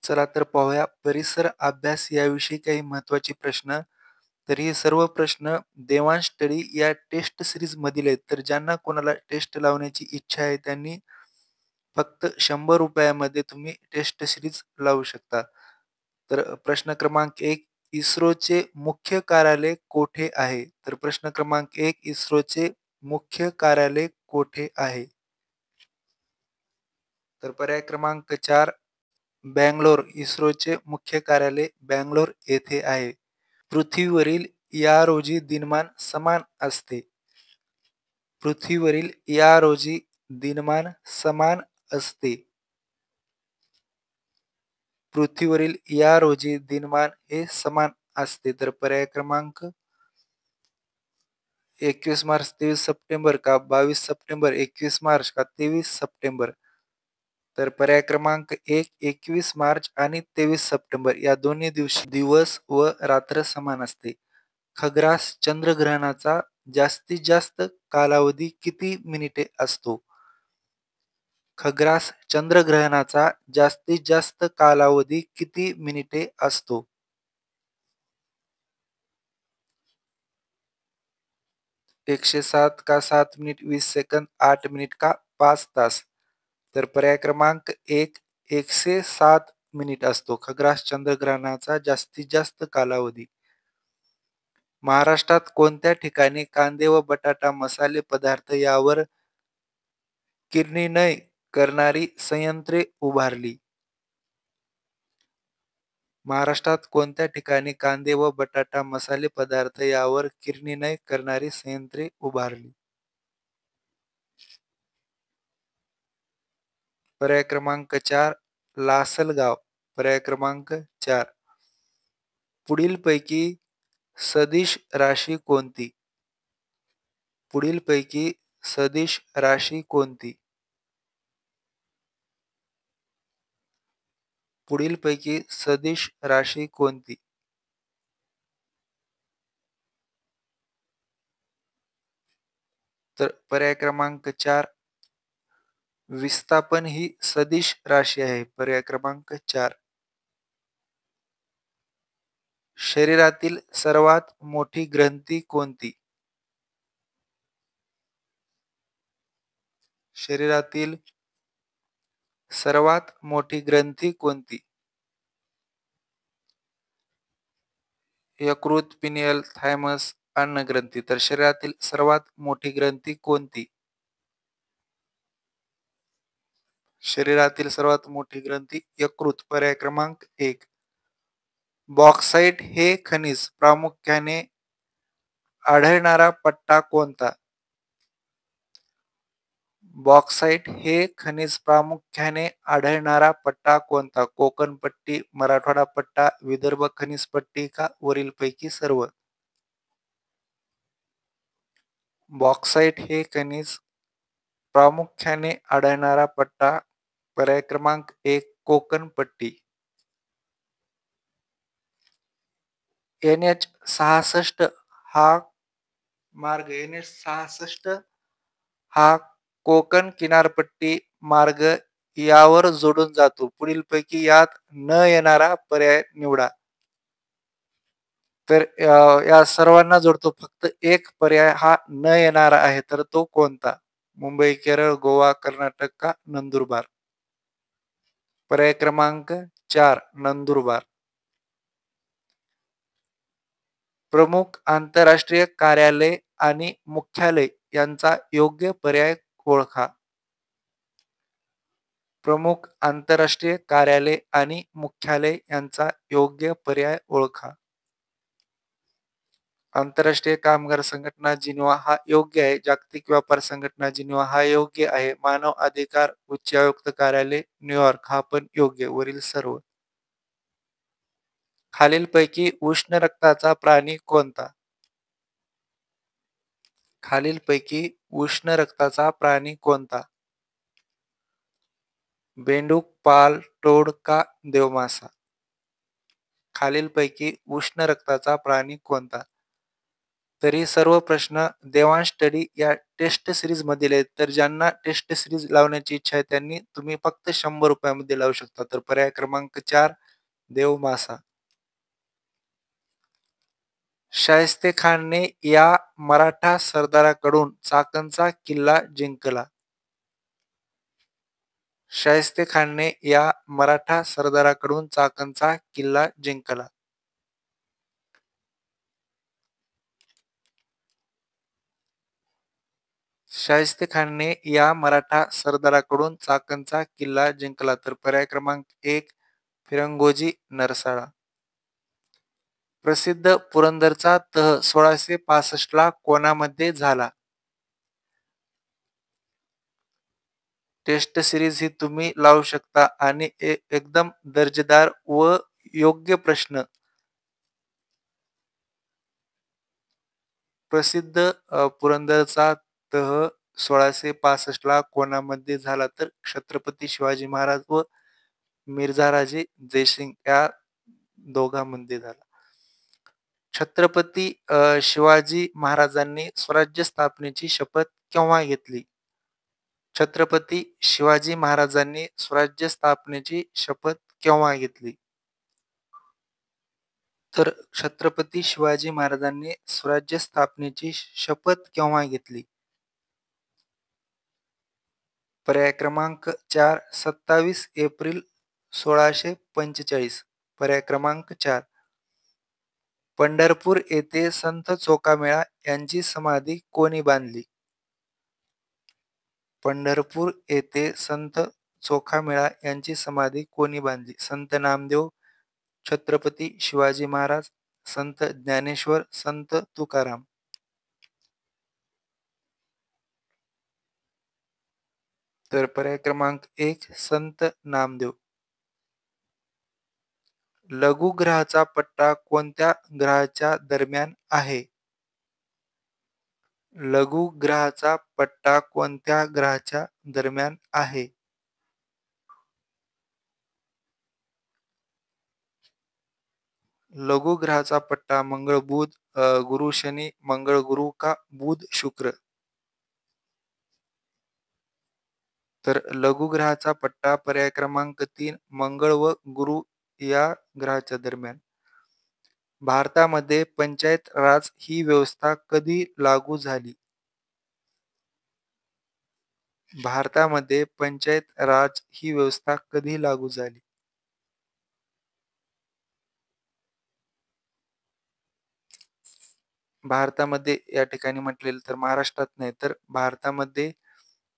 चला तर पाहूया परिसर अभ्यास याविषयी काही महत्त्वाचे प्रश्न. तर हे सर्व प्रश्न देवांश स्टडी या टेस्ट सीरीजमधील आहेत. तर ज्यांना कोणाला टेस्ट लावण्याची इच्छा आहे त्यांनी फक्त ₹100 मध्ये तुम्ही टेस्ट सीरीज लावू शकता. तर प्रश्न क्रमांक 1, इस्रोचे मुख्य कार्यालय कोठे आहे? तर प्रश्न क्रमांक 1, इस्रोचे मुख्य कार्यालय कोठे आहे? तर पर्याय क्रमांक 4, बंगलोर. इस्रोचे मुख्य कार्यालय बंगलोर येथे आहे. पृथ्वीवरील या रोजी दिनमान समान असते. पृथ्वीवरील या रोजी दिनमान समान असते. पृथ्वीवरील या रोजी दिनमान हे समान असते. तर पर्याय क्रमांक 21 मार्च, 23 सप्टेंबर का 22 सप्टेंबर, 21 मार्च का 23 सप्टेंबर? तर पर्याय क्रमांक 1, 21 मार्च आणि 23 सप्टेंबर या दोन्ही दिवशी दिवस व रात्र समान असते. खग्रास चंद्रग्रहणाचा जास्तीत जास्त कालावधी किती मिनिटे असतो? खग्रास चंद्रग्रहणाचा जास्तीत जास्त कालावधी किती मिनिटे असतो? 107 का 7 मिनिट 20 सेकंद, 8 मिनिट का 5 तास? तर पर्याय क्रमांक 1, 107 मिनिट असतो खग्रास चंद्रग्रहणाचा जास्तीत जास्त कालावधी. महाराष्ट्रात कोणत्या ठिकाणी कांदे व बटाटा मसाले पदार्थ यावर किरणीनय करणारी संयंत्रे उभारली? महाराष्ट्रात कोणत्या ठिकाणी कांदे व बटाटा मसाले पदार्थ यावर किरणीनय करणारी संयंत्रे उभारली? पर्याय क्रमांक 4, लासलगाव. पर्याय क्रमांक 4. पुढीलपैकी सदिश राशी कोणती? पुढीलपैकी सदिश राशी कोणती? पुढीलपैकी सदिश राशी कोणती? तर पर्याय क्रमांक 4, विस्थापन ही सदिश राशी आहे. पर्याय क्रमांक 4. शरीरातील सर्वात मोठी ग्रंथी कोणती? शरीरातील सर्वात मोठी ग्रंथी कोणती? यकृत, पिनियल, थायमस, अन्नग्रंथी. तर शरीरातील सर्वात मोठी ग्रंथी कोणती? शरीरातील सर्वात मोठी ग्रंथी यकृत. पर्याय क्रमांक 1. बॉक्साइट हे खनिज प्रामुख्याने आढळणारा पट्टा कोणता? बॉक्साइट हे खनिज प्रामुख्याने आढळणारा पट्टा कोणता? कोकण पट्टी, मराठवाडा पट्टा, विदर्भ खनिज पट्टी का वरीलपैकी सर्व? बॉक्साइट हे खनिज प्रामुख्याने आढळणारा पट्टा. पर्याय क्रमांक 1, कोकण पट्टी. NH66 हा मार्ग NH66 हा कोकण किनारपट्टी मार्ग यावर जोडून जातो. पुढीलपैकी यात न येणारा पर्याय निवडा. तर या सर्वांना जोडतो फक्त एक पर्याय हा न येणारा आहे. तर तो कोणता? मुंबई, केरळ, गोवा, कर्नाटक का नंदुरबार? पर्याय क्रमांक 4, नंदुरबार. प्रमुख आंतरराष्ट्रीय कार्यालय आणि मुख्यालय यांचा योग्य पर्याय ओळखा. प्रमुख आंतरराष्ट्रीय कार्यालय आणि मुख्यालय यांचा योग्य पर्याय ओळखा. आंतरराष्ट्रीय कामगार संघटना जिनिव्हा हा योग्य आहे. जागतिक व्यापार संघटना जिनिव्हा हा योग्य आहे. मानव अधिकार उच्च आयुक्त कार्यालय न्यूयॉर्क हा पण योग्य. वरील सर्व. खालीलपैकी उष्ण रक्ताचा प्राणी कोणता? खालीलपैकी उष्ण रक्ताचा प्राणी कोणता? बेंडूक, पाल, टोळ का देवमासा? खालीलपैकी उष्ण रक्ताचा प्राणी कोणता? तर हे सर्व प्रश्न देवांश स्टडी या टेस्ट सीरीज मधील आहेत. तर ज्यांना टेस्ट सीरीज लावण्याची इच्छा आहे त्यांनी तुम्ही फक्त ₹100 मध्ये लावू शकता. तर पर्याय क्रमांक 4 देवमासा. शाहिस्तेखानने या मराठा सरदाराकडून चाकणचा किल्ला जिंकला. शाहिस्तेखानने या मराठा सरदाराकडून चाकणचा किल्ला जिंकला. शाहिस्तेखानने या मराठा सरदाराकडून चाकणचा किल्ला जिंकला. तर पर्याय क्रमांक 1 फिरंगोजी नरसाळा. प्रसिद्ध पुरंदरचा तह 1665 ला कोणामध्ये झाला? टेस्ट सीरीज ही तुम्ही लावू शकता आणि एकदम दर्जेदार व योग्य प्रश्न. प्रसिद्ध पुरंदरचा तह 1665 ला कोणामध्ये झाला? तर छत्रपती शिवाजी महाराज व मिर्झाराजे जयसिंग या दोघांमध्ये झाला. छत्रपती शिवाजी महाराजांनी स्वराज्य स्थापनेची शपथ केव्हा घेतली? छत्रपती शिवाजी महाराजांनी स्वराज्य स्थापनेची शपथ केव्हा घेतली? तर छत्रपती शिवाजी महाराजांनी स्वराज्य स्थापनेची शपथ केव्हा घेतली? पर्याय क्रमांक 4 27 एप्रिल 1645. पर्याय क्रमांक 4. पंढरपूर येथे संत चोखामेळा यांची समाधी कोणी बांधली? पंढरपूर येथे संत चोखामेळा यांची समाधी कोणी बांधली? संत नामदेव, छत्रपती शिवाजी महाराज, संत ज्ञानेश्वर, संत तुकाराम. तर पर्याय क्रमांक 1 संत नामदेव. लघुग्रहाचा पट्टा कोणत्या ग्रहाच्या दरम्यान आहे? लघुग्रहाचा पट्टा कोणत्या ग्रहाच्या दरम्यान आहे? लघुग्रहाचा पट्टा मंगळ बुध, गुरु शनी, मंगळ गुरु का बुध शुक्र? तर लघुग्रहाचा पट्टा पर्याय क्रमांक 3 मंगळ व गुरु या ग्रहाच्या दरम्यान. भारतामध्ये पंचायत राज ही व्यवस्था कधी लागू झाली? भारतामध्ये पंचायत राज ही व्यवस्था कधी लागू झाली? भारतामध्ये या ठिकाणी म्हटलेलं तर महाराष्ट्रात नाही तर भारतामध्ये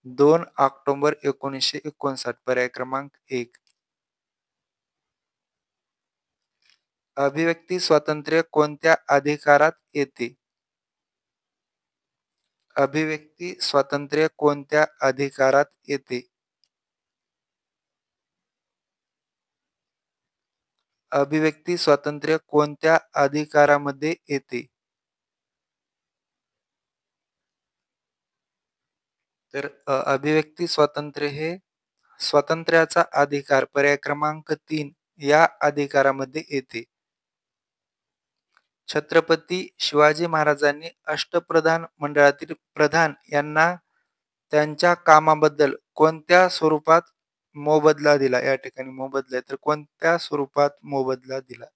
2 ऑक्टोबर 1959. पर्याय क्रमांक 1. अभिव्यक्ती स्वातंत्र्य कोणत्या अधिकारात येते? अभिव्यक्ती स्वातंत्र्य कोणत्या अधिकारात येते? अभिव्यक्ती स्वातंत्र्य कोणत्या अधिकारामध्ये येते? तर अभिव्यक्ती स्वातंत्र्य हे स्वातंत्र्याचा अधिकार पर्याय क्रमांक 3 या अधिकारामध्ये येते. छत्रपती शिवाजी महाराजांनी अष्टप्रधान मंडळातील प्रधान यांना त्यांच्या कामाबद्दल कोणत्या स्वरूपात मोबदला दिला? या ठिकाणी मोबदला आहे तर कोणत्या स्वरूपात मोबदला दिला?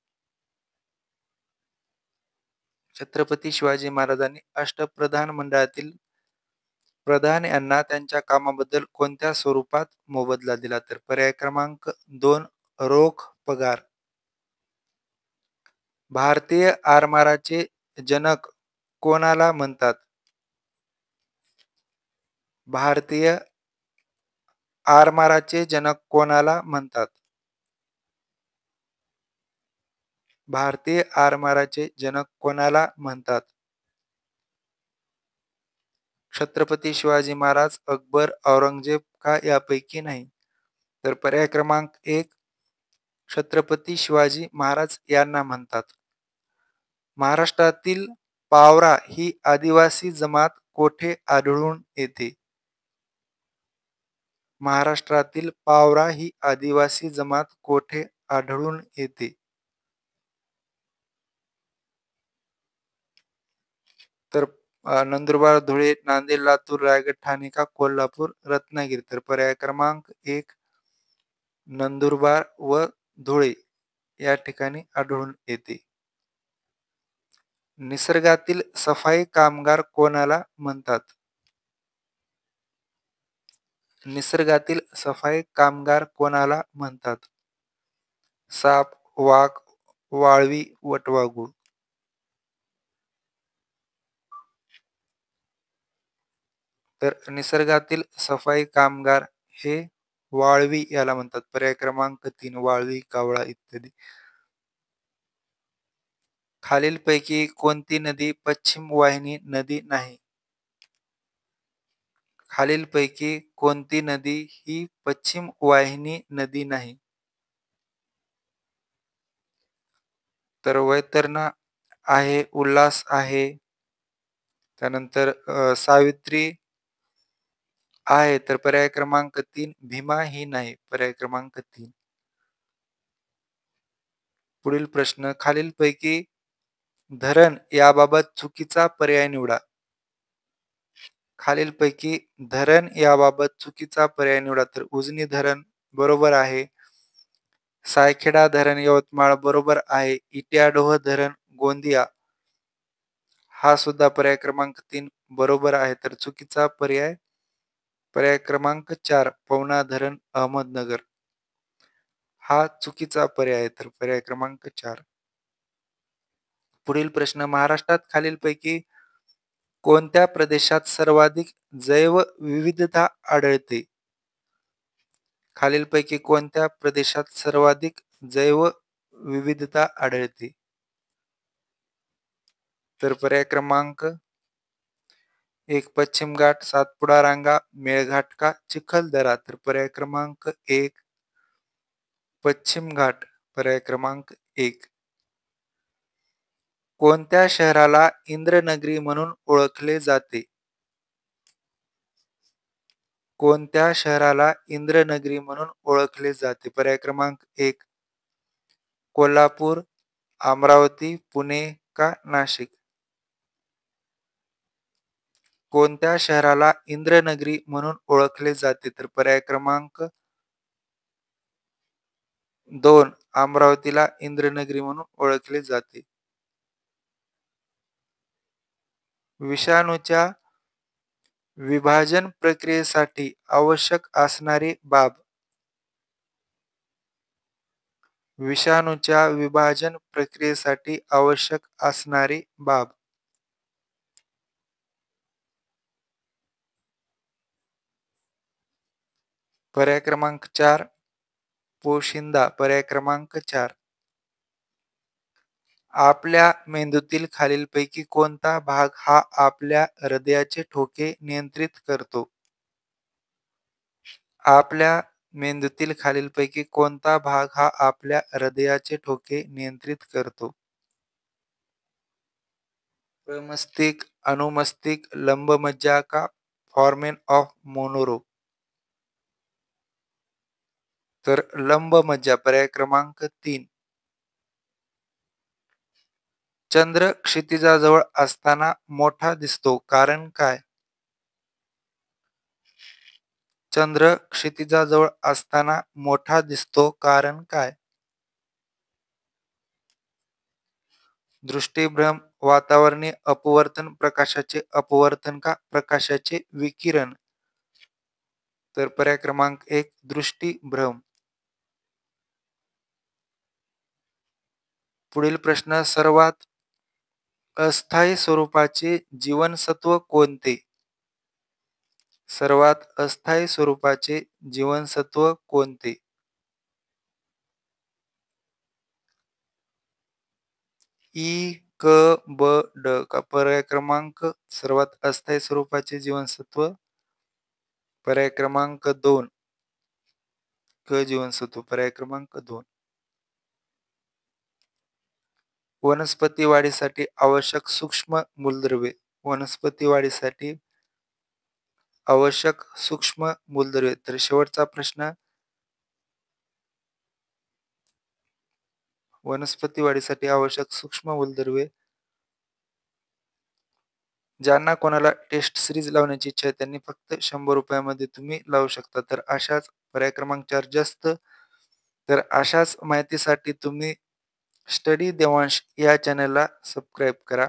छत्रपती शिवाजी महाराजांनी अष्टप्रधान मंडळातील प्रधान यांना त्यांच्या कामाबद्दल कोणत्या स्वरूपात मोबदला दिला? तर पर्याय क्रमांक 2 रोख पगार. भारतीय आरमाराचे जनक कोणाला म्हणतात? भारतीय आरमाराचे जनक कोणाला म्हणतात? भारतीय आरमाराचे जनक कोणाला म्हणतात? छत्रपती शिवाजी महाराज, अकबर, औरंगजेब का यापैकी नाही? तर पर्याय क्रमांक 1 छत्रपती शिवाजी महाराज यांना म्हणतात. महाराष्ट्रातील पावरा ही आदिवासी जमात कोठे आढळून येते? महाराष्ट्रातील पावरा ही आदिवासी जमात कोठे आढळून येते? नंदुरबार, धुळे, नांदेड, लातूर, रायगड, ठाणे का कोल्हापूर, रत्नागिरी. तर पर्याय क्रमांक 1 नंदुरबार व धुळे या ठिकाणी आढळून येते. निसर्गातील सफाई कामगार कोणाला म्हणतात? निसर्गातील सफाई कामगार कोणाला म्हणतात? साप, वाघ, वाळवी, वटवाघूळ. तर निसर्गातील सफाई कामगार हे वाळवी याला म्हणतात. पर्याय क्रमांक 3 वाळवी, कावळा इत्यादी. खालीलपैकी कोणती नदी पश्चिम वाहिनी नदी नाही? खालीलपैकी कोणती नदी ही पश्चिम वाहिनी नदी नाही? तर वैतरणा आहे, उल्हास आहे, त्यानंतर सावित्री आहे, तर पर्याय क्रमांक 3 भीमा ही नाही. पर्याय क्रमांक 3. पुढील प्रश्न खालीलपैकी धरण याबाबत चुकीचा पर्याय निवडा. खालीलपैकी धरण याबाबत चुकीचा पर्याय निवडा. तर उजनी धरण बरोबर आहे. सायखेडा धरण यवतमाळ बरोबर आहे. इट्याडोह धरण गोंदिया हा सुद्धा पर्याय क्रमांक 3 बरोबर आहे. तर चुकीचा पर्याय पर्याय क्रमांक 4 पवना धरण अहमदनगर हा चुकीचा पर्याय आहे. तर पर्याय क्रमांक 4. पुढील प्रश्न महाराष्ट्रात खालीलपैकी कोणत्या प्रदेशात सर्वाधिक जैवविविधता आढळते? खालीलपैकी कोणत्या प्रदेशात सर्वाधिक जैवविविधता आढळते? तर पर्याय क्रमांक 1 पश्चिम घाट, सातपुडा रांगा, मेळघाट का चिखलदरा? तर पर्याय क्रमांक 1 पश्चिम घाट. पर्याय क्रमांक 1. कोणत्या शहराला इंद्रनगरी म्हणून ओळखले जाते? कोणत्या शहराला इंद्रनगरी म्हणून ओळखले जाते? पर्याय क्रमांक 1 कोल्हापूर, अमरावती, पुणे का नाशिक? कोणत्या शहराला इंद्रनगरी म्हणून ओळखले जाते? तर पर्याय क्रमांक 2 अमरावतीला इंद्रनगरी म्हणून ओळखले जाते. विषाणूच्या विभाजन प्रक्रियेसाठी आवश्यक असणारी बाब. विषाणूच्या विभाजन प्रक्रियेसाठी आवश्यक असणारी बाब. पर्याय क्रमांक 4 पोशिंदा. पर्याय क्रमांक 4. आपल्या मेंदूतील खालीलपैकी कोणता भाग हा आपल्या हृदयाचे ठोके नियंत्रित करतो? आपल्या मेंदूतील खालीलपैकी कोणता भाग हा आपल्या हृदयाचे ठोके नियंत्रित करतो? प्रमस्तिष्क, अनुमस्तिष्क, लंबमज्जा का फॉर्मेन ऑफ मोनोरो? तर लंबमज्जा. पर्याय क्रमांक 3. चंद्र क्षितिजाजवळ असताना मोठा दिसतो कारण काय? चंद्र क्षितिजाजवळ असताना मोठा दिसतो कारण काय? दृष्टीभ्रम, वातावरणीय अपवर्तन, प्रकाशाचे अपवर्तन का प्रकाशाचे विकिरण? तर पर्याय क्रमांक 1 दृष्टीभ्रम. पुढील प्रश्न सर्वात अस्थायी स्वरूपाचे जीवनसत्व कोणते? सर्वात अस्थायी स्वरूपाचे जीवनसत्व कोणते? ई, क, ब, ड का? पर्याय क्रमांक सर्वात अस्थायी स्वरूपाचे जीवनसत्व पर्याय क्रमांक 2 क जीवनसत्व. पर्याय क्रमांक 2. वनस्पती वाढीसाठी आवश्यक सूक्ष्म मूलद्रव्ये. वनस्पती वाढीसाठी आवश्यक सूक्ष्म मूलद्रव्ये. तर शेवटचा प्रश्न वनस्पती वाढीसाठी आवश्यक सूक्ष्म मूलद्रव्ये ज्यांना कोणाला टेस्ट सीरीज लावण्याची इच्छा आहे त्यांनी फक्त ₹100 मध्ये तुम्ही लावू शकता. तर अशाच पर्याय क्रमांक 4 जास्त. तर अशाच माहितीसाठी तुम्ही स्टडी देवांश या चॅनलला सबस्क्राईब करा.